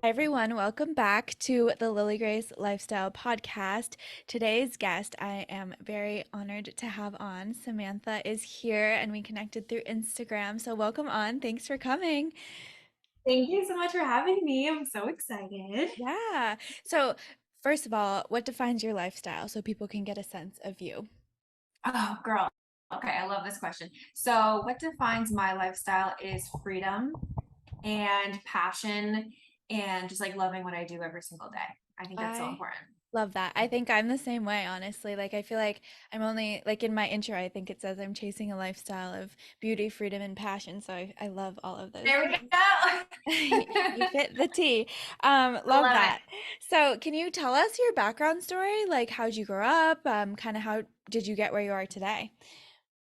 Hi everyone, welcome back to the Lily Grace Lifestyle Podcast. Today's guest I am very honored to have on. Samantha is here and we connected through Instagram. So welcome on. Thanks for coming. Thank you so much for having me. I'm so excited. Yeah. So first of all, what defines your lifestyle so people can get a sense of you? Oh, girl. Okay, I love this question. So, what defines my lifestyle is freedom and passion and just like loving what I do every single day. I think that's so I important. love that. I think I'm the same way, honestly. Like, I feel like I'm only, like, in my intro, I think it says I'm chasing a lifestyle of beauty, freedom, and passion. So I love all of those There we things. go. You fit the T. I Love love it. that. So, can you tell us your background story? Like, how'd you grow up? Kind of how did you get where you are today?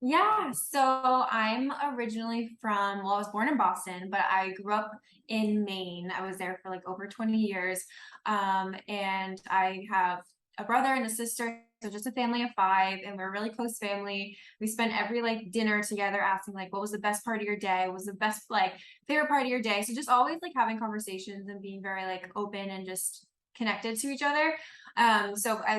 Yeah, so I'm originally I was born in Boston, but I grew up in Maine. I was there for like over 20 years. And I have a brother and a sister, so just a family of five, and we're a really close family. We spent every like dinner together asking like what was the best part of your day? What was the best like favorite part of your day? So just always like having conversations and being very like open and just connected to each other.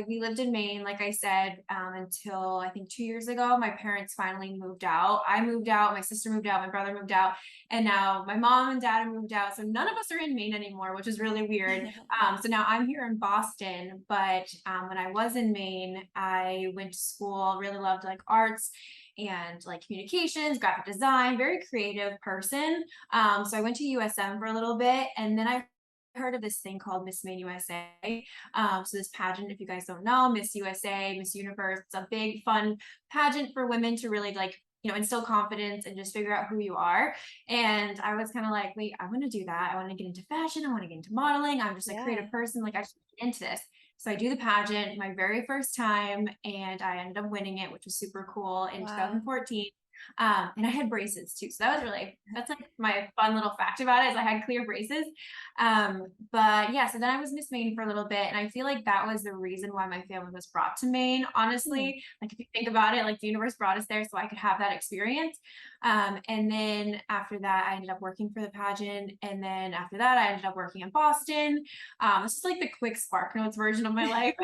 We lived in Maine, like I said, until I think 2 years ago. My parents finally moved out. I moved out, my sister moved out, my brother moved out, and now my mom and dad have moved out. So none of us are in Maine anymore, which is really weird. So now I'm here in Boston, but when I was in Maine, I went to school, really loved like arts and like communications, graphic design, very creative person. So I went to USM for a little bit, and then I heard of this thing called Miss Maine USA. So this pageant, if you guys don't know, Miss USA, Miss Universe, it's a big fun pageant for women to really like, instill confidence and just figure out who you are. And I was kind of like, wait, I want to do that. I want to get into fashion. I want to get into modeling. I'm just a Yeah. creative person. Like I just get into this. So I do the pageant my very first time and I ended up winning it, which was super cool in Wow. 2014. And I had braces too. So that's like my fun little fact about it is I had clear braces. But yeah, so then I was Miss Maine for a little bit, and I feel like that was the reason why my family was brought to Maine. Hmm. Honestly, like if you think about it, like the universe brought us there so I could have that experience. And then after that, I ended up working for the pageant, and then after that, I ended up working in Boston. This is like the quick Spark Notes version of my life,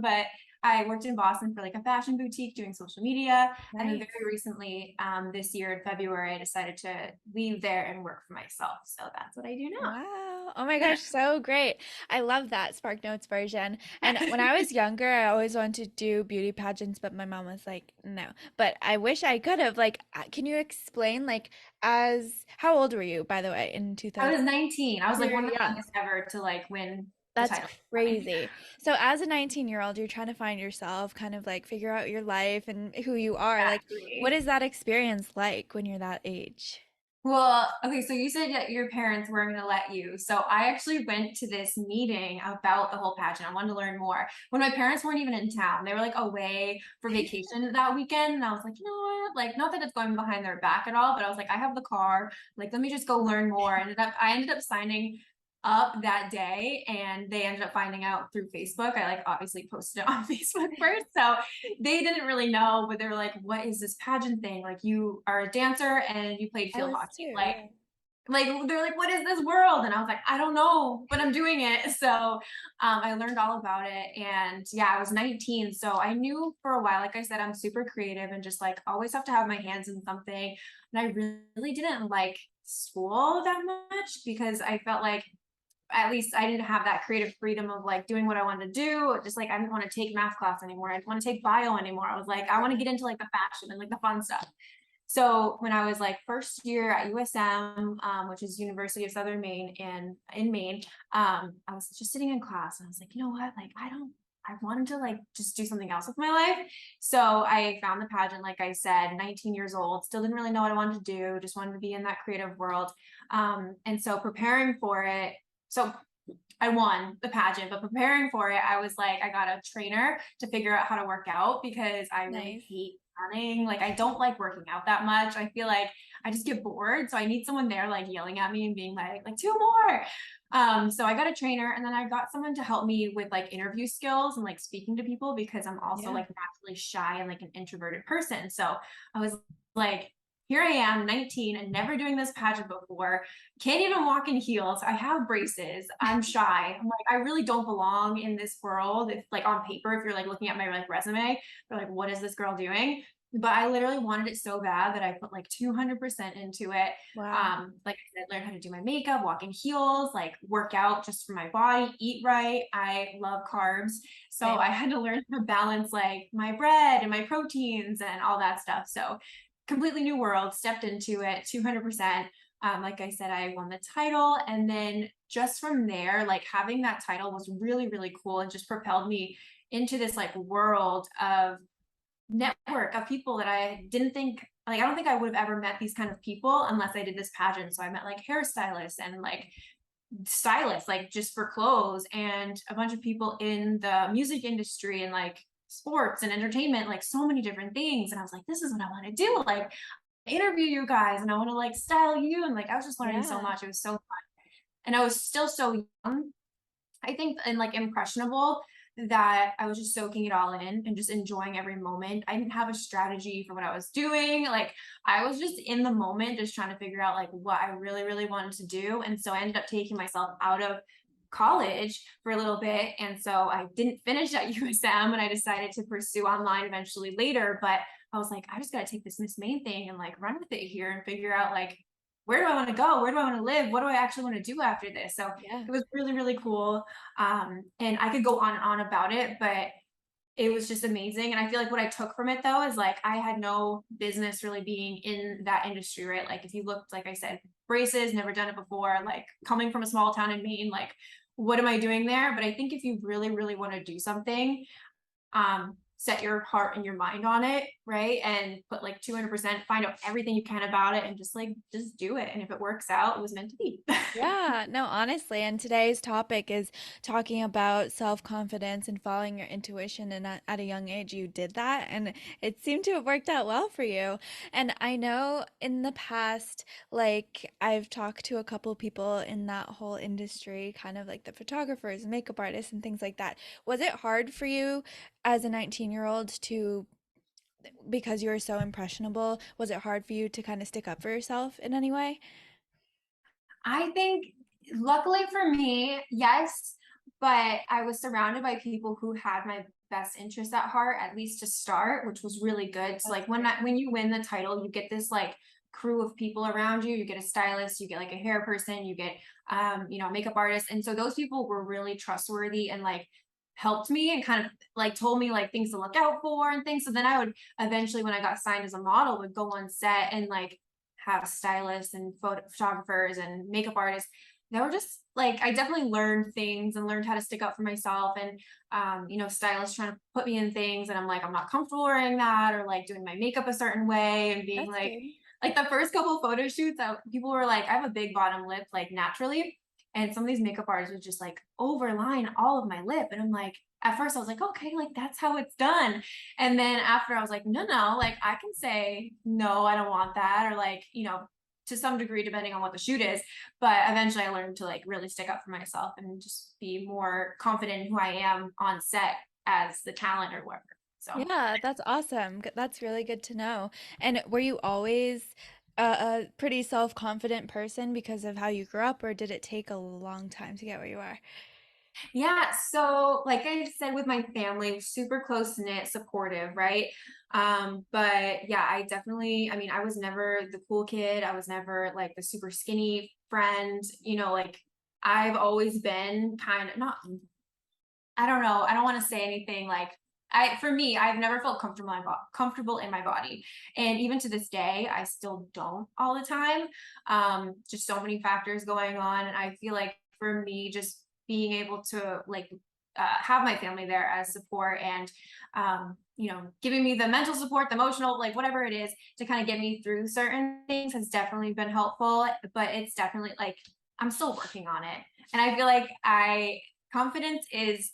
but I worked in Boston for like a fashion boutique doing social media. And then Nice. very recently, this year in February, I decided to leave there and work for myself. So that's what I do Wow. Oh my gosh, so great. I love that Spark Notes version. And when now. I was younger, I always wanted to do beauty pageants, but my mom was like, no. But I wish I could have. Like, can you explain, like, how old were you, by the way, in I 2000? was 19. I was like You're one of the young. youngest ever to like win the That's title. crazy. So as a 19-year-old, you're trying to find yourself, kind of like figure out your life and who you are. Like, what Exactly. is that experience like when you're that age? Well, okay, so you said that your parents weren't going to let you. So I actually went to this meeting about the whole pageant. I wanted to learn more. When my parents weren't even in town, they were like away for vacation that weekend. And I was like, you know what? Like, not that it's going behind their back at all, but I was like, I have the car. Like, let me just go learn more. I ended up signing up that day and they ended up finding out through Facebook. I like obviously posted it on Facebook first. So they didn't really know, but they were like, what is this pageant thing? Like you are a dancer and you played I field was hockey. too, Like yeah. they're like, what is this world? And I was like, I don't know, but I'm doing it. So I learned all about it. And yeah, I was 19. So I knew for a while, like I said, I'm super creative and just like always have to have my hands in something. And I really didn't like school that much because I felt like at least I didn't have that creative freedom of like doing what I wanted to do. Just like I didn't want to take math class anymore. I didn't want to take bio anymore. I was like, I want to Yeah. get into like the fashion and like the fun stuff. So when I was like first year at USM, which is University of Southern Maine and in Maine, I was just sitting in class and I was like, you know what? Like I wanted to like just do something else with my life. So I found the pageant, like I said, 19 years old, still didn't really know what I wanted to do, just wanted to be in that creative world. And so preparing for it, so I won the pageant, but preparing for it, I was like, I got a trainer to figure out how to work out because I really Nice. hate running. Like, I don't like working out that much. I feel like I just get bored. So I need someone there, like yelling at me and being like two more. So I got a trainer and then I got someone to help me with like interview skills and like speaking to people because I'm also Yeah. like naturally shy and like an introverted person. So I was like, here I am, 19, and never doing this pageant before. Can't even walk in heels. I have braces. I'm shy. I'm like, I really don't belong in this world. If like on paper, if you're like looking at my like resume, you're like, what is this girl doing? But I literally wanted it so bad that I put like 200% into it. Wow. Like I said, learn how to do my makeup, walk in heels, like work out just for my body, eat right. I love carbs. So Same. I had to learn how to balance like my bread and my proteins and all that stuff. So completely new world, stepped into it 200%. Like I said, I won the title. And then just from there, like having that title was really, really cool and just propelled me into this like world of network of people that I didn't think like I don't think I would have ever met these kind of people unless I did this pageant. So I met like hairstylists and like stylists, like just for clothes, and a bunch of people in the music industry and like sports and entertainment, like so many different things. And I was like, this is what I want to do. Like interview you guys and I want to like style you. And like I was just learning so Yeah. much. It was so fun. And I was still so young, I think, and like impressionable, that I was just soaking it all in and just enjoying every moment. I didn't have a strategy for what I was doing. Like I was just in the moment, just trying to figure out like what I really, really wanted to do. And so I ended up taking myself out of college for a little bit. And so I didn't finish at USM and I decided to pursue online eventually later. But I was like, I just got to take this Miss Maine thing and like run with it here and figure out like, where do I want to go? Where do I want to live? What do I actually want to do after this? So Yeah. it was really, really cool. And I could go on and on about it, but it was just amazing. And I feel like what I took from it though is like I had no business really being in that industry, right? Like if you looked, like I said, braces, never done it before, like coming from a small town in Maine, like what am I doing there? But I think if you really, really want to do something, set your heart and your mind on it, right? And put like 200%, find out everything you can about it and just do it. And if it works out, it was meant to be. Yeah, no, honestly, and today's topic is talking about self-confidence and following your intuition. And at a young age, you did that, and it seemed to have worked out well for you. And I know in the past, like I've talked to a couple people in that whole industry, kind of like the photographers, makeup artists, and things like that. Was it hard for you as a 19-year-old to, because you were so impressionable, was it hard for you to kind of stick up for yourself in any way? I think luckily for me, yes, but I was surrounded by people who had my best interests at heart, at least to start, which was really good. So That's like when you win the title, you get this like crew of people around you. You get a stylist, you get like a hair person, you get makeup artist. And so those people were really trustworthy and like helped me and kind of like told me like things to look out for and things. So then I would eventually, when I got signed as a model, would go on set and like have stylists and photographers and makeup artists that were just like I definitely learned things and learned how to stick up for myself. And stylists trying to put me in things and I'm like, I'm not comfortable wearing that, or like doing my makeup a certain way and being that's good. like the first couple photo shoots that people were like, I have a big bottom lip like naturally, and some of these makeup artists would just like overline all of my lip, and I'm like, at first I was like, okay, like that's how it's done. And then after I was like, no, no, like I can say, no, I don't want that. Or like, to some degree, depending on what the shoot is. But eventually I learned to like really stick up for myself and just be more confident in who I am on set as the talent or whatever. So Yeah, that's awesome. That's really good to know. And were you always a pretty self-confident person because of how you grew up, or did it take a long time to get where you are? yeah, so like I said, with my family, super close knit, supportive, right? But yeah, I mean, I was never the cool kid. I was never like the super skinny friend, like I've always been kind of not, I don't know, I don't want to say anything like for me, I've never felt comfortable in my body. And even to this day, I still don't all the time. Just so many factors going on. And I feel like for me, just being able to like have my family there as support and giving me the mental support, the emotional, like whatever it is to kind of get me through certain things has definitely been helpful. But it's definitely like I'm still working on it. And I feel like I confidence is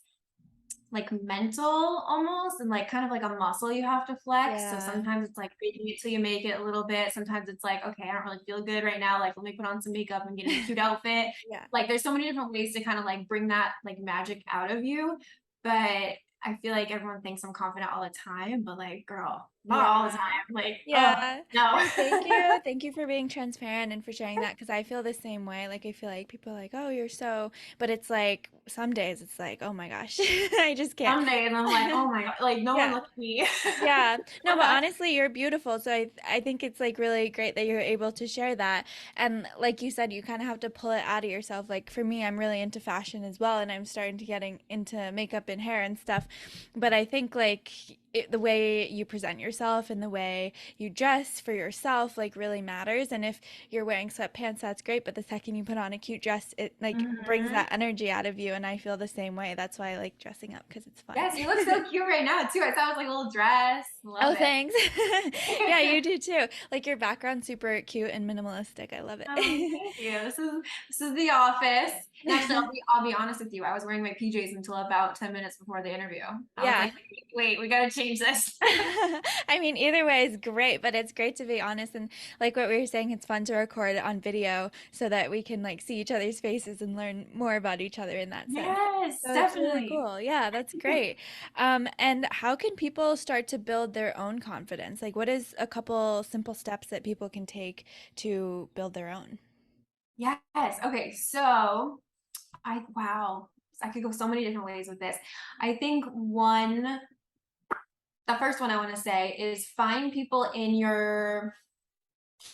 like mental almost, and like kind of like a muscle you have to flex. So Yeah. sometimes it's like faking it till you make it a little bit. Sometimes it's like, okay, I don't really feel good right now. Like, let me put on some makeup and get in a cute outfit. Yeah. Like, there's so many different ways to kind of like bring that like magic out of you. But I feel like everyone thinks I'm confident all the time, but like, girl, not all the Yeah. time. Like, oh Yeah. no. No, thank you. Thank you for being transparent and for sharing that because I feel the same way. Like, I feel like people are like, oh, you're so, but it's like some days it's like, oh my gosh, I just can't. Some days I'm like, oh my God, like no one Yeah. look at me. Yeah. No, but honestly, you're beautiful. So I think it's like really great that you're able to share that. And like you said, you kind of have to pull it out of yourself. Like for me, I'm really into fashion as well, and I'm starting to getting into makeup and hair and stuff. But I think like the way you present yourself and the way you dress for yourself like really matters. And if you're wearing sweatpants, that's great. But the second you put on a cute dress, it like brings Hmm. that energy out of you. And I feel the same way. That's why I like dressing up because it's fun. Yes, you look so cute right now too. I saw it was like a little dress. Love Oh, it. thanks. Yeah, you do too. Like your background's super cute and minimalistic. I love Oh, it. thank you. This is the office. And actually, I'll be honest with you. I was wearing my PJs until about 10 minutes before the interview. I was Yeah. like, wait, we gotta change this. I mean, either way is great, but it's great to be honest. And like what we were saying, it's fun to record on video so that we can like see each other's faces and learn more about each other in that sense. Yes, So it's really definitely. cool. Yeah, that's great. And how can people start to build their own confidence? Like, what is a couple simple steps that people can take to build their own? Yes. Okay. So wow. I could go so many different ways with this. I think the first one I want to say is find people in your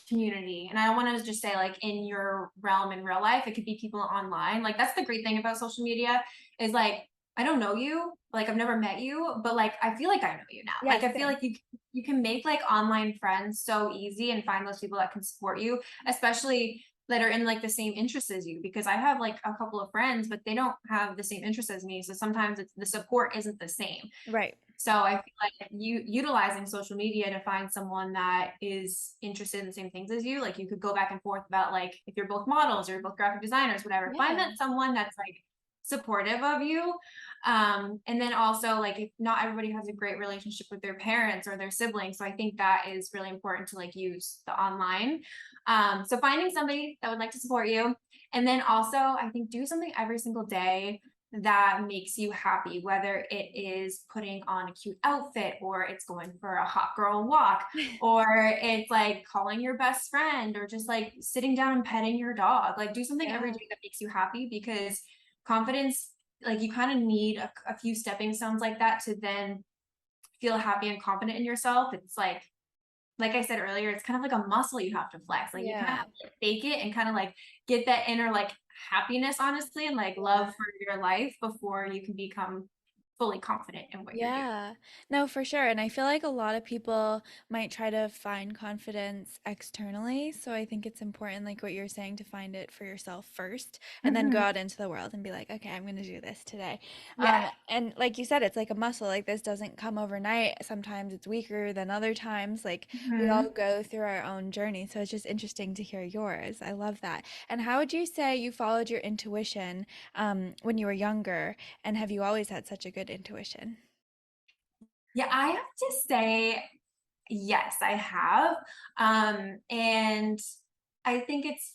community. And I don't want to just say like in your realm in real life. It could be people online. Like that's the great thing about social media is like I don't know you, like I've never met you, but like I feel like I know you now. Like Yes, I feel same. like you can make like online friends so easy and find those people that can support you, especially that are in like the same interests as you because I have like a couple of friends but they don't have the same interests as me so sometimes the support isn't the same. Right. So I feel like you utilizing social media to find someone that is interested in the same things as you, like you could go back and forth about like if you're both models or you're both graphic designers, whatever. Find Yeah. that someone that's like supportive of you. And then also like if not everybody has a great relationship with their parents or their siblings. So I think that is really important to like use the online. So finding somebody that would like to support you. And then also I think do something every single day that makes you happy, whether it is putting on a cute outfit or it's going for a hot girl walk or it's like calling your best friend or just like sitting down and petting your dog. Like do something every Yeah. day that makes you happy because confidence, like you kind of need a few stepping stones like that to then feel happy and confident in yourself. It's like I said earlier, it's kind of like a muscle you have to flex. Like you kind of Yeah. have to fake it and kind of like get that inner like happiness, honestly, and like love Yeah. for your life before you can become fully confident in what you're doing. Yeah, no, for sure. And I feel like a lot of people might try to find confidence externally. So I think it's important, like what you're saying, to find it for yourself first and then go Mhm. out into the world and be like, okay, I'm going to do this today. Yeah. And like you said, it's like a muscle. Like this doesn't come overnight. Sometimes it's weaker than other times. Like we all Mhm. go through our own journey. So it's just interesting to hear yours. I love that. And how would you say you followed your intuition when you were younger? And have you always had such a good intuition? Yeah, I have to say, yes, I have. And I think it's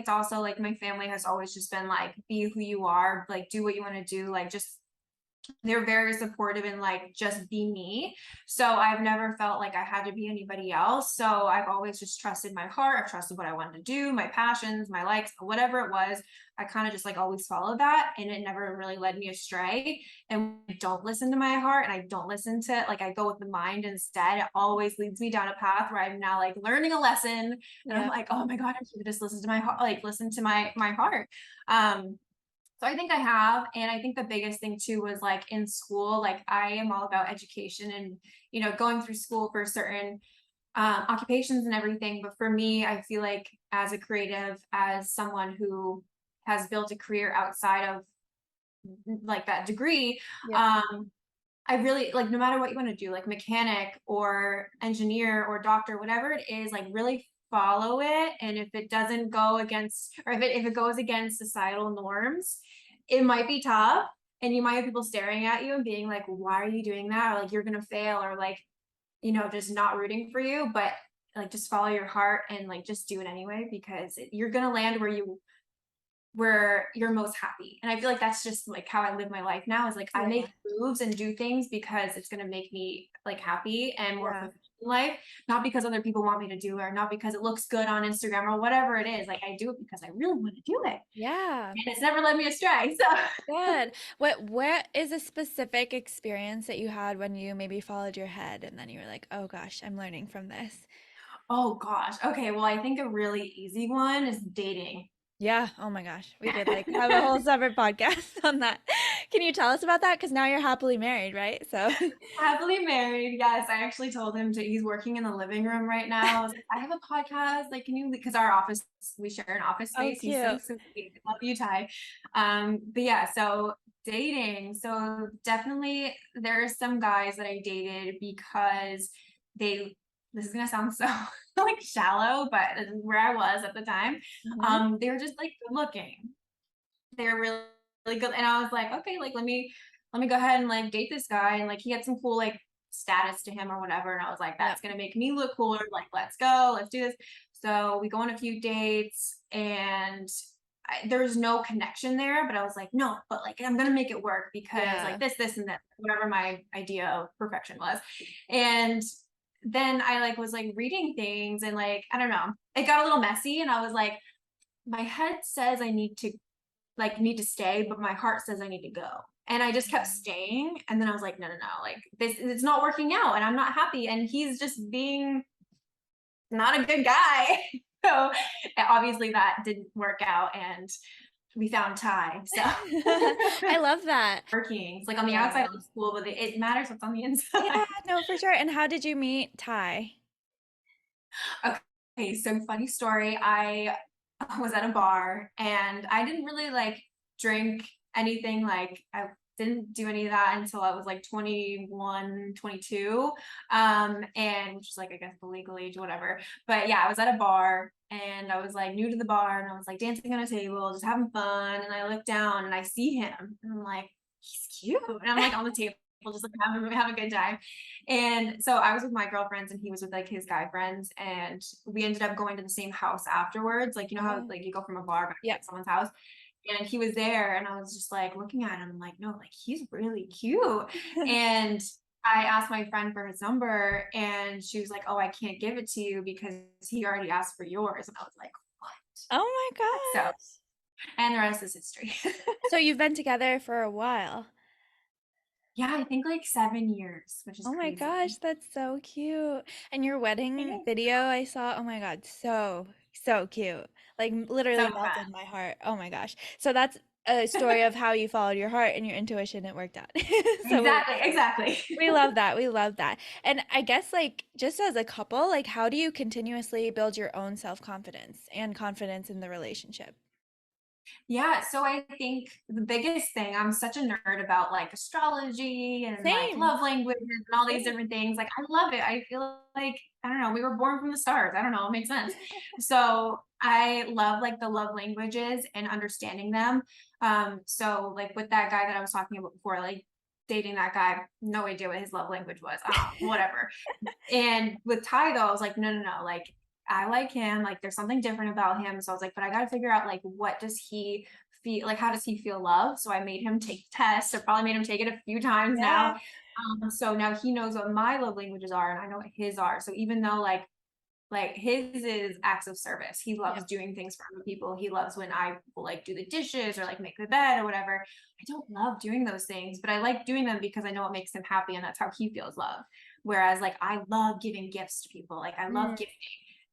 also like my family has always just been like, be who you are, like do what you want to do, like just they're very supportive and like just be me. So I've never felt like I had to be anybody else. So I've always just trusted my heart. I've trusted what I wanted to do, my passions, my likes, whatever it was. I kind of just like always followed that and it never really led me astray. And I don't listen to my heart and I don't listen to like I go with the mind instead. It always leads me down a path where I'm now like learning a lesson and I'm Yeah. like, oh my God, I should just listen to my heart, like listen to my heart. So I think I have, and I think the biggest thing too was like in school, like I am all about education and going through school for certain occupations and everything. But for me, I feel like as a creative, as someone who has built a career outside of like that degree, Yep. um, I really like no matter what you want to do, like mechanic or engineer or doctor, whatever it is, like really follow it. And if it doesn't go against, or if it goes against societal norms, it might be tough. And you might have people staring at you and being like, why are you doing that? Or like you're gonna fail, or like, just not rooting for you. But like just follow your heart and like just do it anyway because you're gonna land where you where you're most happy. And I feel like that's just like how I live my life now is like I Yeah. make moves and do things because it's gonna make me like happy and more Yeah. fulfilled in life, not because other people want me to do it or not because it looks good on Instagram or whatever it is. Like I do it because I really want to do it. Yeah. And it's never led me astray. So Good. What is a specific experience that you had when you maybe followed your head and then you were like, "Oh gosh, I'm learning from this." oh gosh. Okay. Well, I think a really easy one is dating. Yeah. Oh my gosh. We could like have a whole separate podcast on that. Can you tell us about that? Because now you're happily married, right? So, Happily married. Yes, I actually told him to. He's working in the living room right now. I was like, I have a podcast. Like, can you? Because our office, we share an office oh, space. He's so cute. sweet. Love you, Ty. But yeah, so dating. So definitely, there are some guys that I dated because they. This is gonna sound so like shallow, but this is where I was at the time. Hmm. They were just like good looking. They're really, really good. And I was like, okay, like let me go ahead and like date this guy. And like he had some cool like status to him or whatever. And I was like, Yep. that's gonna make me look cooler. Like, let's go, let's do this. So we go on a few dates and there was no connection there, but I was like, no, but like I'm gonna make it work because like Yeah. this and that, whatever my idea of perfection was. And then I like was like reading things and like I don't know, it got a little messy, and I was like, my head says I need to stay, but my heart says I need to go. And I just kept staying. And then I was like, no, no, no, like this, it's not working out and I'm not happy. And he's just being not a good guy. So obviously that didn't work out and we found Ty. So I love that. working. It's like on the Yeah. outside it looks cool, but it matters what's on the Yeah, inside. no, for sure. And how did you meet Ty? Okay, so funny story. I was at a bar and I didn't really like drink anything. Like I didn't do any of that until I was like 21, 22. And which is like I guess the legal age, whatever. But yeah, I was at a bar and I was like new to the bar and I was like dancing on a table, just having fun. And I look down and I see him and I'm like, he's cute. And I'm like on the table, just like have a good time. And so I was with my girlfriends and he was with like his guy friends and we ended up going to the same house afterwards. Like, you know how Oh, like you go from a bar back to yep. like someone's house and he was there and I was just like looking at him like, no, like he's really cute. And I asked my friend for his number and she was like, oh, I can't give it to you because he already asked for yours. And I was like, what? Oh my So, gosh. and the rest is history. So you've been together for a while. Yeah, I think like 7 years, which is Oh my gosh, crazy. that's so cute. And your wedding Thanks. video I saw, oh my God, so, so cute. Like literally So melted my heart. Oh my gosh. So that's a story of how you followed your heart and your intuition, it worked out. So exactly, exactly. we love that. We love that. And I guess like just as a couple, like how do you continuously build your own self-confidence and confidence in the relationship? Yeah, so I think the biggest thing, I'm such a nerd about like astrology and like Same. love languages and all these Same. different things. Like I love it. I feel like I don't know, we were born from the stars. I don't know, it makes sense. So I love like the love languages and understanding them. So like with that guy that I was talking about before, like dating that guy, no idea what his love language was. Whatever. And with Ty though, I was like, no, no, no, like I like him. Like there's something different about him. So I was like, but I gotta figure out like what does he feel like, how does he feel love? So I made him take the test. I probably made him take it a few times Yeah. now. So now he knows what my love languages are and I know what his are. So even though like his is acts of service. He loves Yep. doing things for other people. He loves when I will like do the dishes or like make the bed or whatever. I don't love doing those things, but I like doing them because I know it makes him happy and that's how he feels love. Whereas like I love giving gifts to people. Like I love Mm, gifting.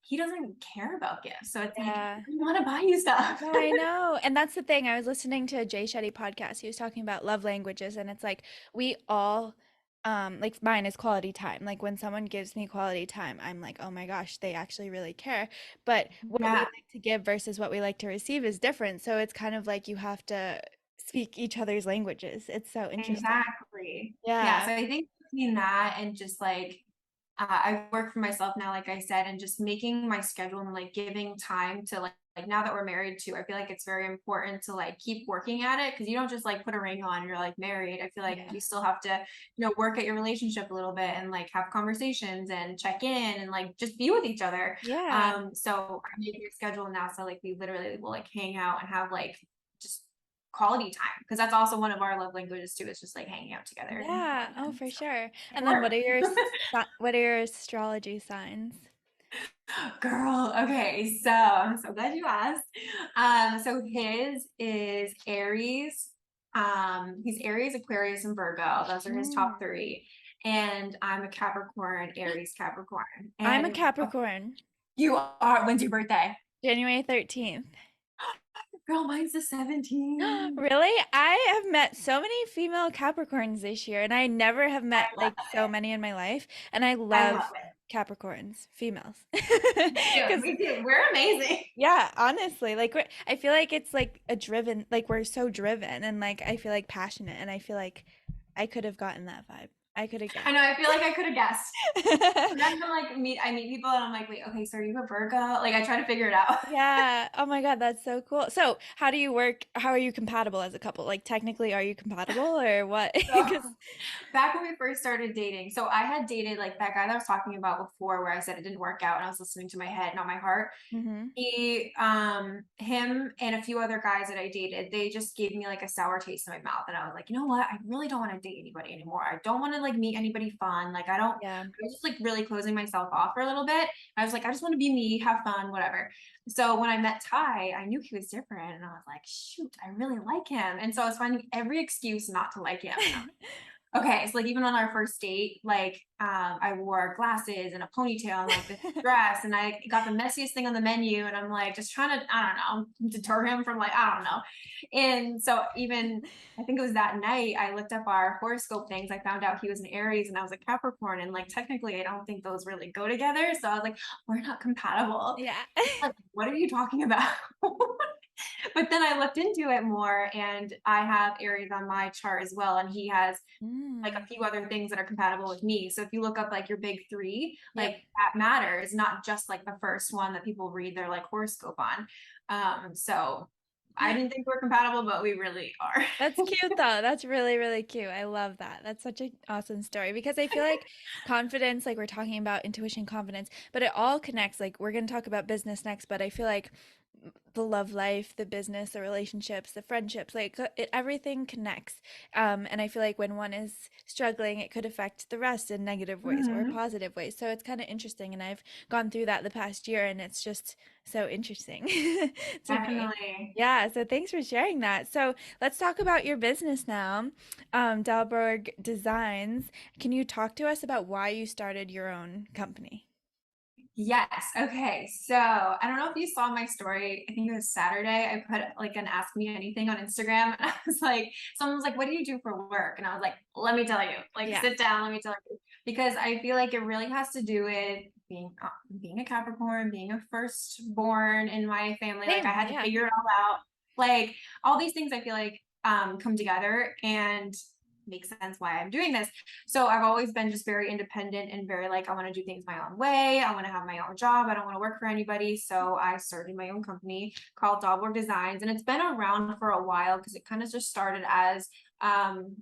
He doesn't care about gifts. So it's like, yeah. I want to buy you stuff. No, I know. And that's the thing. I was listening to a Jay Shetty podcast. He was talking about love languages, and it's like we all, like mine is quality time. Like when someone gives me quality time, I'm like, oh my gosh, they actually really care. But what we Yeah, like to give versus what we like to receive is different. So it's kind of like you have to speak each other's languages. It's so interesting. exactly. Yeah. Yeah. So I think between that and just like I work for myself now, like I said, and just making my schedule and like giving time to like now that we're married too, I feel like it's very important to like keep working at it because you don't just like put a ring on, you're like married. I feel like Yeah. you still have to, work at your relationship a little bit and like have conversations and check in and like just be with each other. Yeah. So I make a schedule now. So like we literally will like hang out and have like quality time, because that's also one of our love languages too. It's just like hanging out together and Yeah. quality Oh, time. for So sure. it And then worked. what are your astrology signs? Girl, okay, so I'm so glad you asked. So his is Aries. He's Aries, Aquarius, and Virgo. Those are his top Mm. three. And I'm a Capricorn, Aries, Capricorn. I'm a And Capricorn, you are, when's your birthday? January 13th. Girl, mine's the 17th. Really? I have met so many female Capricorns this year, and I never have met I love like so many in my life. And I I love love it. Capricorns, females. Yeah, Because me too. We're amazing. yeah, honestly, like I feel like it's like a driven, like we're so driven and like I feel like passionate, and I feel like I could have gotten that vibe. I could have I guessed. know, I feel like I could have guessed. Sometimes I'm like I meet people and I'm like, wait, okay, so are you a Virgo? Like I try to figure it out. Yeah. Oh my God, that's so cool. So, how do you work? How are you compatible as a couple? Like, technically, are you compatible or what? So Because, back when we first started dating, so I had dated like that guy that I was talking about before, where I said it didn't work out and I was listening to my head, not my heart. hmm Him and a few other guys that I dated, they just gave me like a sour taste in my mouth. And I was like, you know what? I really don't want to date anybody anymore. I don't want to like meet anybody fun. Like, I yeah. was just like really closing myself off for a little bit. I was like, I just want to be me, have fun, whatever. So when I met Ty, I knew he was different. And I was like, shoot, I really like him. And so I was finding every excuse not to like him. And I'm okay, so like even on our first date, like I wore glasses and a ponytail and like this dress, and I got the messiest thing on the menu, and I'm like just trying to, I don't know, deter him from like, I don't know. And so even I think it was that night I looked up our horoscope things. I found out he was an Aries and I was a Capricorn, and like technically I don't think those really go together. So I was like, we're not compatible. Yeah. Like, what are you talking about? But then I looked into it more, and I have Aries on my chart as well, and he has like a Mm. few other things that are compatible with me. So if you look up like your big three, Yep. like that matters, not just like the first one that people read their like horoscope on. So I didn't think we are compatible, but we really are. That's cute though. That's really, really cute. I love that. That's such an awesome story because I feel like confidence, like we're talking about intuition, confidence, but it all connects. Like we're going to talk about business next, but I feel like the love life, the business, the relationships, the friendships, like everything connects. And I feel like when one is struggling, it could affect the rest in negative ways or Mhm. positive ways. So it's kind of interesting. And I've gone through that the past year, and it's just so interesting to me. Definitely. Yeah, so thanks for sharing that. So let's talk about your business now, Dahlborg Designs. Can you talk to us about why you started your own company? Yes. Okay. So I don't know if you saw my story. I think it was Saturday. I put like an ask me anything on Instagram. And I was like, someone was like, what do you do for work? And I was like, let me tell you, like, Yeah. sit down, let me tell you. Because I feel like it really has to do with being a Capricorn, being a firstborn in my family. Like I Same. had to Yeah. figure it all out. Like all these things I feel like come together and make sense why I'm doing this. So I've always been just very independent and very like, I want to do things my own way. I want to have my own job. I don't want to work for anybody. So I started my own company called Dogwood Designs. And it's been around for a while because it kind of just started as um,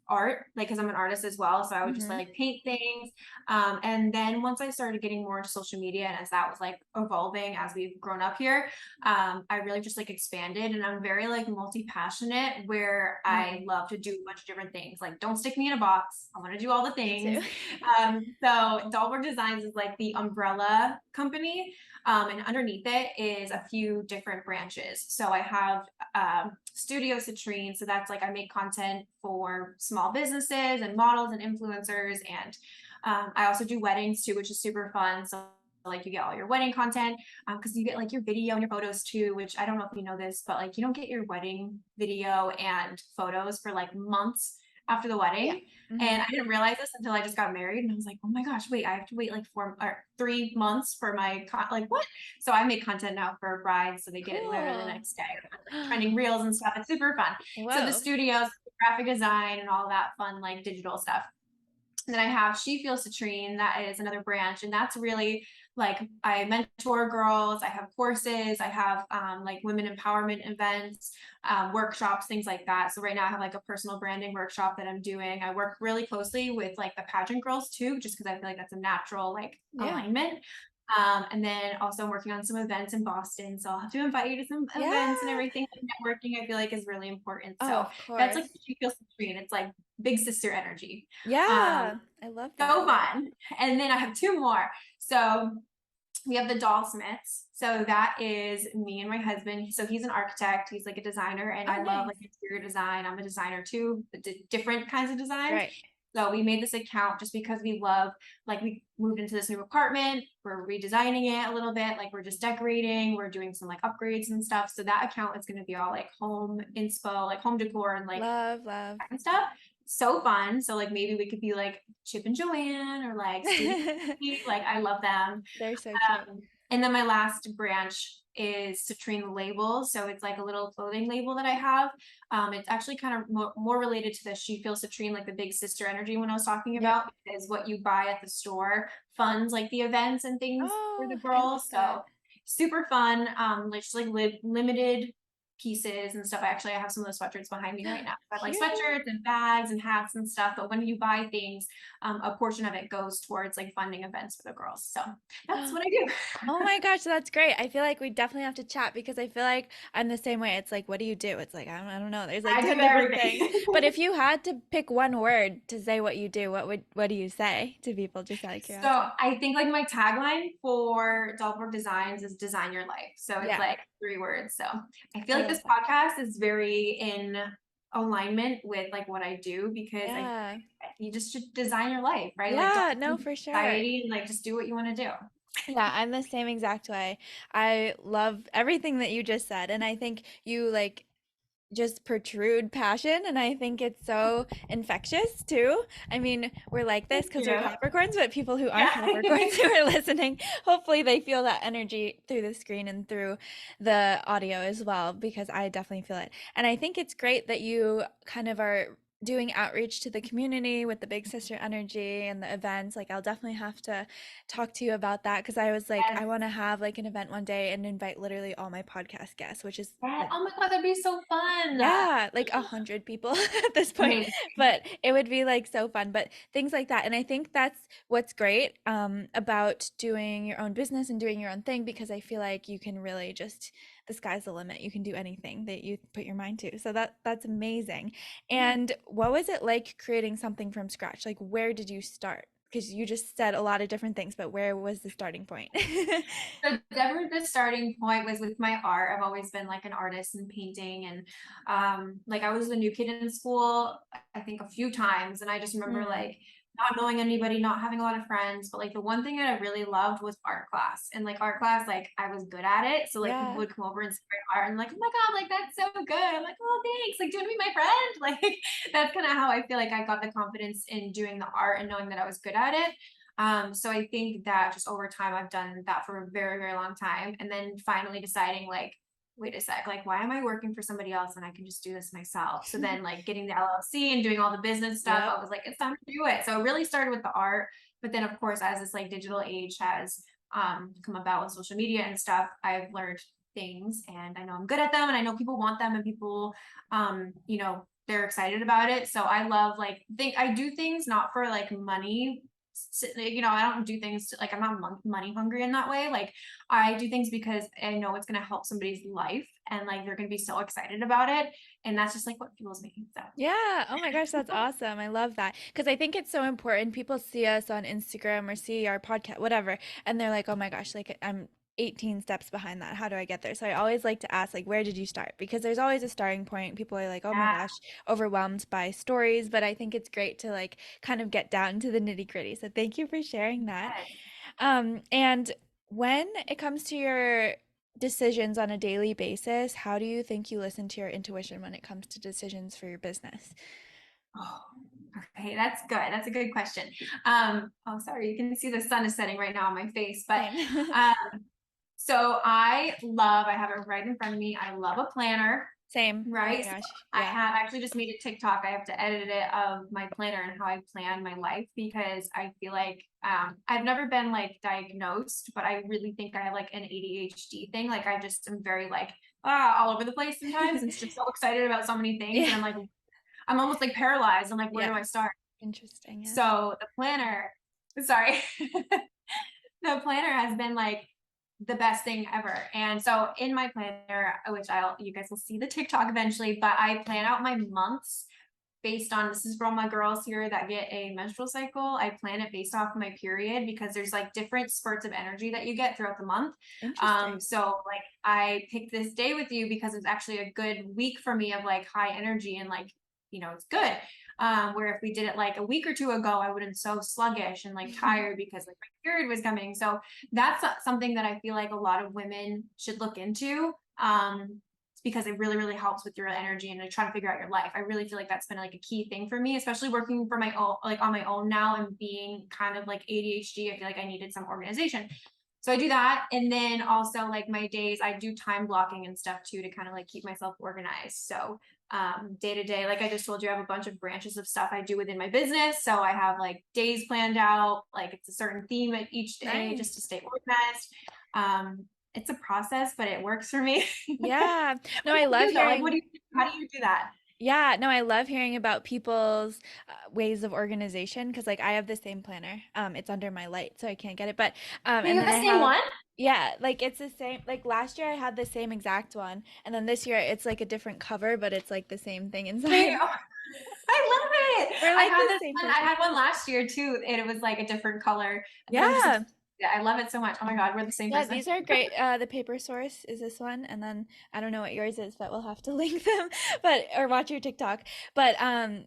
art, like, because I'm an artist as well. So I would just hmm like paint things. And then once I started getting more social media, and as that was like evolving as we've grown up here, I really just like expanded, and I'm very like multi-passionate where I Mm, love to do a bunch of different things. Like, don't stick me in a box. I want to do all the me things. too. So Dogwood Designs is like the umbrella company. And underneath it is a few different branches. So I have Studio Citrine. So that's like I make content for small businesses and models and influencers. And I also do weddings too, which is super fun. So like you get all your wedding content because you get like your video and your photos too, which I don't know if you know this, but like you don't get your wedding video and photos for like months after the Yeah. wedding. And hmm I didn't realize this until I just got married, and I was like, oh my gosh, wait, I have to wait like 4 or 3 months for like what? So I make content now for brides, so they get it literally the Cool. next day. Like trending reels and stuff. It's super fun. So the Whoa. studios, graphic design, and all that fun like digital stuff. And then I have She Feels Citrine, that is another branch, and that's really like I mentor girls, I have courses, I have like women empowerment events, workshops, things like that. So right now I have like a personal branding workshop that I'm doing. I work really closely with like the pageant girls too, just because I feel like that's a natural like Yeah. alignment. And then also I'm working on some events in Boston. So I'll have to invite you to some events and Yeah. everything. Networking, I feel like, is really important. Oh, So of that's like course. she feels Citrine. It's like big sister energy. Um, Yeah. I love that. so fun. And then I have two more. So we have the Doll Smiths. So that is me and my husband. So he's an architect. He's like a designer, and Oh, I love like nice. interior design. I'm a designer too, but different kinds of designs. Right. So we made this account just because we love, like, we moved into this new apartment. We're redesigning it a little bit. Like, we're just decorating. We're doing some like upgrades and stuff. So that account is going to be all like home inspo, like home decor and like Love, love. and stuff. So fun. So like maybe we could be like Chip and Joanne or like Steve. Like I love them. They're so cute. And then my last branch is Citrine Label. So it's like a little clothing label that I have. It's actually kind of more related to the She Feels Citrine, like the big sister energy when I was talking Yep. about, because what you buy at the store funds like the events and things for the Oh, I love girls. that. So super fun. Like just like limited pieces and stuff. I have some of those sweatshirts behind me right now. I have like Cute. sweatshirts and bags and hats and stuff. But when you buy things, a portion of it goes towards like funding events for the girls. So that's what I do. Oh my gosh, that's great. I feel like we definitely have to chat because I feel like I'm the same way. It's like, what do you do? It's like, I don't know. There's like I do 10 different everything. things. But if you had to pick one word to say what you do, what do you say to people just out of So curiosity? I think like my tagline for Dogwood Designs is design your life. So it's Yeah, like 3 words. So I feel I like love this that. podcast is very in alignment with like what I do, because I Yeah. you just should design your life, right? Like don't Yeah, no, listen to for sure. society and like just do what you want to do. Yeah, I'm the same exact way. I love everything that you just said, and I think you like just protrude passion, and I think it's so infectious too. I mean, we're like this Thank because we're you. Capricorns, but people who aren't Yeah. Capricorns who are listening, hopefully they feel that energy through the screen and through the audio as well, because I definitely feel it. And I think it's great that you kind of are doing outreach to the community with the big sister energy and the events. Like, I'll definitely have to talk to you about that because I was like, Yes. I want to have like an event one day and invite literally all my podcast guests, which is Yes. like, Oh my God, that'd be so fun. yeah, like 100 people at this point, Amazing. but it would be like so fun. But things like that, and I think that's what's great about doing your own business and doing your own thing, because I feel like you can really just, the sky's the limit. You can do anything that you put your mind to. So that's amazing. And what was it like creating something from scratch? Like, where did you start? Because you just said a lot of different things, but where was the starting point? So definitely the starting point was with my art. I've always been like an artist and painting, and like I was the new kid in school, I think a few times, and I just remember Mm, like not knowing anybody, not having a lot of friends, but like the one thing that I really loved was art class. And like art class, like I was good at it. So like people yeah. would come over and see my art and like, oh my God, like that's so good. I'm like, oh thanks. Like, do you want to be my friend? Like that's kind of how I feel like I got the confidence in doing the art and knowing that I was good at it. So I think that just over time, I've done that for a very, very long time. And then finally deciding like, wait a sec, like, why am I working for somebody else and I can just do this myself? So then like getting the LLC and doing all the business stuff, Yep. I was like, it's time to do it. So it really started with the art. But then of course, as this like digital age has come about with social media and stuff, I've learned things and I know I'm good at them and I know people want them and people, they're excited about it. So I love like think I do things not for like money. I don't do things to, like I'm not money hungry in that way. Like I do things because I know it's going to help somebody's life and like they're going to be so excited about it. And that's just like what fuels me. So Yeah. Oh my gosh, that's awesome. I love that. Because I think it's so important. People see us on Instagram or see our podcast, whatever, and they're like, oh my gosh, like I'm 18 steps behind that. How do I get there? So I always like to ask, like, where did you start? Because there's always a starting point. People are like, oh my yeah. gosh, overwhelmed by stories. But I think it's great to like kind of get down to the nitty gritty. So thank you for sharing that. And when it comes to your decisions on a daily basis, how do you think you listen to your intuition when it comes to decisions for your business? Oh, okay, that's good. That's a good question. Oh, sorry, you can see the sun is setting right now on my face, but Same. um, so I have it right in front of me. I love a planner. Same. Oh my Right. So gosh. I Yeah. have actually just made a TikTok. I have to edit it of my planner and how I plan my life because I feel like I've never been like diagnosed, but I really think I have like an ADHD thing. Like I just am very like all over the place sometimes and just so excited about so many things. Yeah. And I'm almost like paralyzed. I'm like, where Yeah. do I start? Interesting. Yeah. So the planner, sorry. the planner has been like the best thing ever. And so in my planner, which you guys will see the TikTok eventually, but I plan out my months based on, this is for all my girls here that get a menstrual cycle. I plan it based off my period because there's like different spurts of energy that you get throughout the month. Interesting. So like I picked this day with you because it's actually a good week for me of like high energy and like, it's good. Where if we did it like a week or two ago, I would have been so sluggish and like tired because like my period was coming. So that's something that I feel like a lot of women should look into. Because it really, really helps with your energy and like trying to figure out your life. I really feel like that's been like a key thing for me, especially working for my own, like on my own now and being kind of like ADHD. I feel like I needed some organization. So I do that. And then also like my days, I do time blocking and stuff too, to kind of like keep myself organized. So day to day, like I just told you, I have a bunch of branches of stuff I do within my business. So I have like days planned out, like it's a certain theme at each day just to Nice. stay organized. It's a process, but it works for me. Yeah. No, What I do you love do though? Like, hearing. how do you do that? Yeah, no, I love hearing about people's ways of organization because like I have the same planner. It's under my light, so I can't get it. But Do you and have then I the same have one? yeah, like it's the same. Like last year I had the same exact one, and then this year it's like a different cover, but it's like the same thing Wait, inside. oh, I love it. We're I like had the this same one. I person. had one last year too, and it was like a different color. But I'm just Yeah. obsessed. Yeah, I love it so much. Oh my God, we're the same Yeah, person. these are great. The paper source is this one, and then I don't know what yours is, but we'll have to link them, but or watch your TikTok. But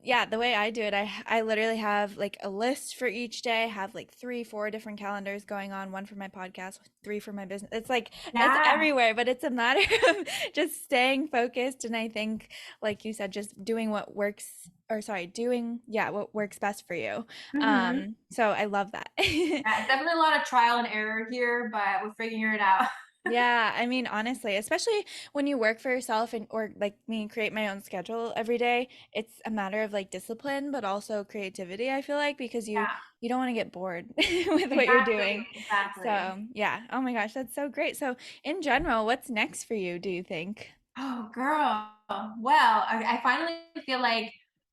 yeah, the way I do it, I literally have like a list for each day. I have like three, four different calendars going on, one for my podcast, three for my business. It's like it's Yeah. everywhere, but it's a matter of just staying focused. And I think, like you said, just doing what works, or sorry, doing yeah, what works best for you. Mm-hmm. So I love that. Yeah, it's definitely a lot of trial and error here, but we're figuring it out. Yeah, I mean, honestly, especially when you work for yourself and or like me, create my own schedule every day, it's a matter of like discipline, but also creativity, I feel like, because Yeah, you don't want to get bored with what you're exactly, doing. exactly. So, yeah. Oh my gosh, that's so great. So, in general, what's next for you, do you think? Oh, girl. Well, I finally feel like,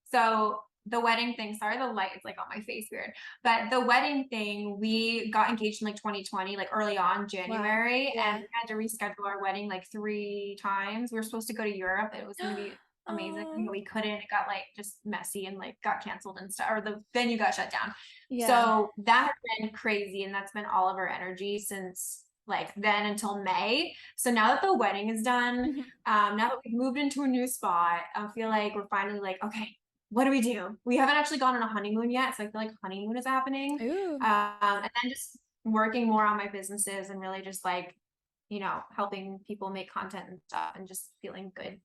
so the wedding thing, sorry, the light is like on my face weird, but the wedding thing, we got engaged in like 2020, like early on Wow. January, and Yeah. we had to reschedule our wedding like 3 times. We were supposed to go to Europe. It was going to be amazing, but Oh, we couldn't. It got like just messy and like got canceled and stuff, or the venue got shut down. yeah. So that has been crazy, and that's been all of our energy since like then until May. So now that the wedding is done, now that we've moved into a new spot, I feel like we're finally like, okay, what do we do? We haven't actually gone on a honeymoon yet, so I feel like honeymoon is happening. Ooh. And then just working more on my businesses and really just like, helping people make content and stuff and just feeling good.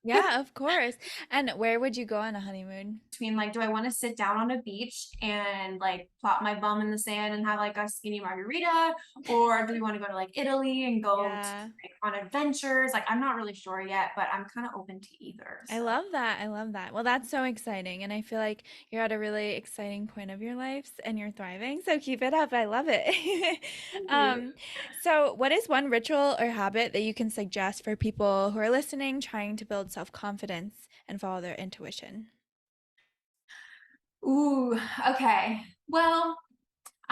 Yeah, of course. And where would you go on a honeymoon? Between like, do I want to sit down on a beach and like plop my bum in the sand and have like a skinny margarita, or do we want to go to like Italy and go to, Yeah. like, on adventures? Like, I'm not really sure yet, but I'm kind of open to either. I So love that. I love that. Well, that's so exciting. And I feel like you're at a really exciting point of your life and you're thriving. So keep it up. I love it. thank you. um, so what is one ritual or habit that you can suggest for people who are listening, trying to build self-confidence and follow their intuition? Ooh, okay. Well,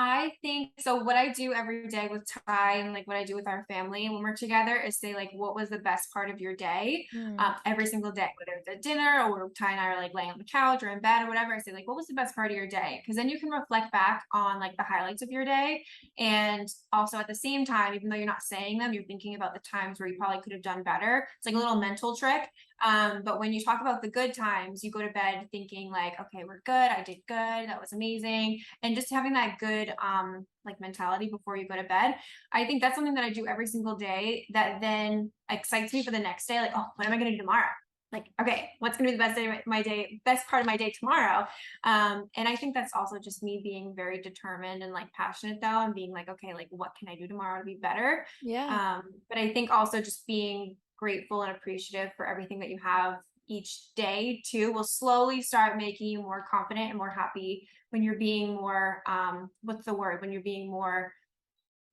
I think so. What I do every day with Ty and like what I do with our family when we're together is say like, what was the best part of your day? Mm, Every single day, whether it's at dinner or Ty and I are like laying on the couch or in bed or whatever. I say like, what was the best part of your day? Because then you can reflect back on like the highlights of your day, and also at the same time, even though you're not saying them, you're thinking about the times where you probably could have done better. It's like a little mhm. mental trick. But when you talk about the good times, you go to bed thinking like, okay, we're good. I did good. That was amazing. And just having that good like mentality before you go to bed. I think that's something that I do every single day that then excites me for the next day. Like, oh, what am I gonna do tomorrow? Like, okay, what's gonna be the best day of my day, best part of my day tomorrow? And I think that's also just me being very determined and like passionate though, and being like, okay, like what can I do tomorrow to be better? Yeah. But I think also just being grateful and appreciative for everything that you have each day too will slowly start making you more confident and more happy when you're being more what's the word, when you're being more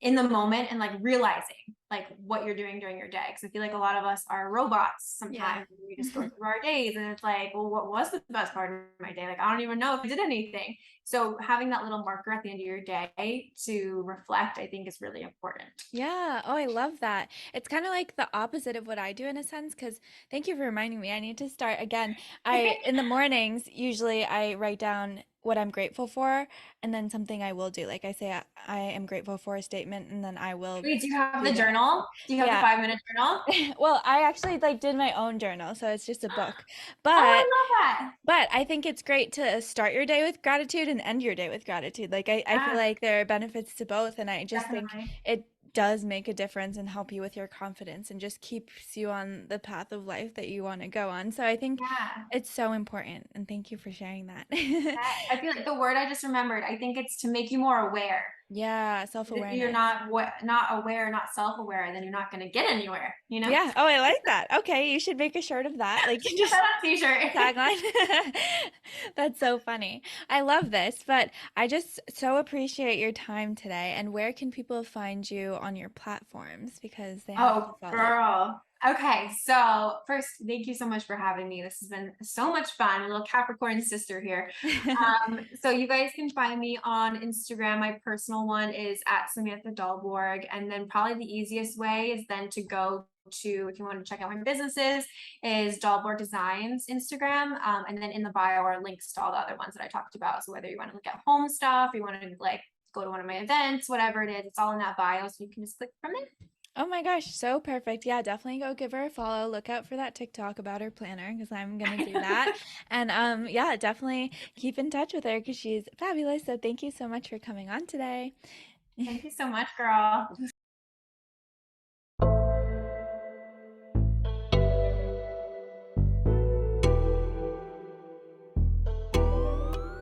in the moment and like realizing like what you're doing during your day. Because I feel like a lot of us are robots Yeah. sometimes. We just go through our days and it's like, well, what was the best part of my day? Like, I don't even know if I did anything. So having that little marker at the end of your day to reflect, I think is really important. Yeah. Oh, I love that. It's kind of like the opposite of what I do in a sense, because thank you for reminding me. I need to start again. In the mornings, usually I write down what I'm grateful for and then something I will do. Like I say, I am grateful for a statement and then I will Wait, do you have do the that. journal? Do you have the Yeah. 5 minute journal? Well, I actually like did my own journal, so it's just a book. Oh, But I love that. I think it's great to start your day with gratitude and end your day with gratitude. Like I feel Yeah, like there are benefits to both, and I just think definitely. it does make a difference and help you with your confidence and just keeps you on the path of life that you want to go on. So I think Yeah. it's so important, and thank you for sharing that. I feel like the word I just remembered, I think it's to make you more aware. Yeah, If you're self-awareness. not aware, not self-aware, then you're not going to get anywhere, you know? Yeah. Oh, I like that. Okay, you should make a shirt of that. Like Put that just on a t-shirt. tagline. That's so funny. I love this, but I just so appreciate your time today. And where can people find you on your platforms because they have to Oh, follow you? girl. Okay, so first, thank you so much for having me. This has been so much fun. A little Capricorn sister here. So you guys can find me on Instagram. My personal one is at Samantha Dahlborg. And then probably the easiest way is then to go to, if you want to check out my businesses, is Dogwood Designs Instagram. And then in the bio are links to all the other ones that I talked about. So whether you want to look at home stuff, you want to like go to one of my events, whatever it is, it's all in that bio. So you can just click from there. Oh my gosh, so perfect. Yeah, definitely go give her a follow. Look out for that TikTok about her planner because I'm gonna do that. And yeah, definitely keep in touch with her because she's fabulous. So thank you so much for coming on today. Thank you so much, girl.